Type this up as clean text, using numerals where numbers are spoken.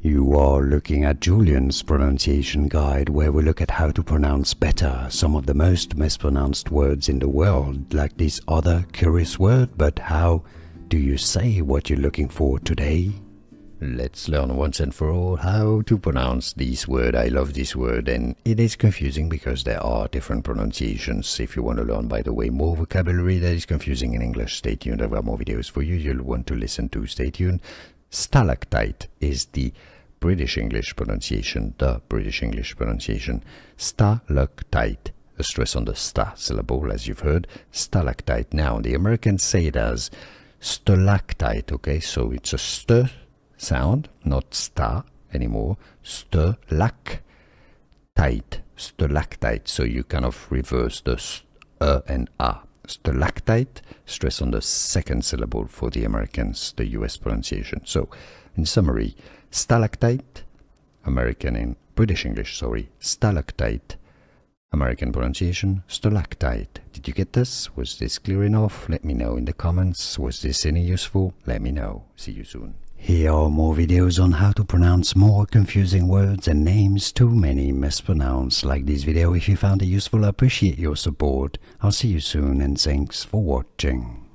You are looking at Julian's pronunciation guide, where we look at how to pronounce better some of the most mispronounced words in the world, like this other curious word. But how do you say what you're looking for today? Let's learn once and for all how to pronounce this word. I love this word, and it is confusing because there are different pronunciations. If you want to learn, by the way, more vocabulary that is confusing in English, stay tuned. I've got more videos for you you'll want to listen to. Stay tuned. Stalactite is the British English pronunciation, Stalactite, a stress on the sta syllable, as you've heard. Stalactite. Now, the Americans say it as stalactite, okay? So it's a st sound, not sta anymore. Stalactite. So you kind of reverse the and a. Stalactite, stress on the second syllable for the Americans, the US pronunciation. So, in summary, stalactite, American and British English, stalactite, American pronunciation, stalactite. Did you get this? Was this clear enough? Let me know in the comments. Was this any useful? Let me know. See you soon. Here are more videos on how to pronounce more confusing words and names too many mispronounced. Like this video if you found it useful. I appreciate your support. I'll see you soon, and thanks for watching.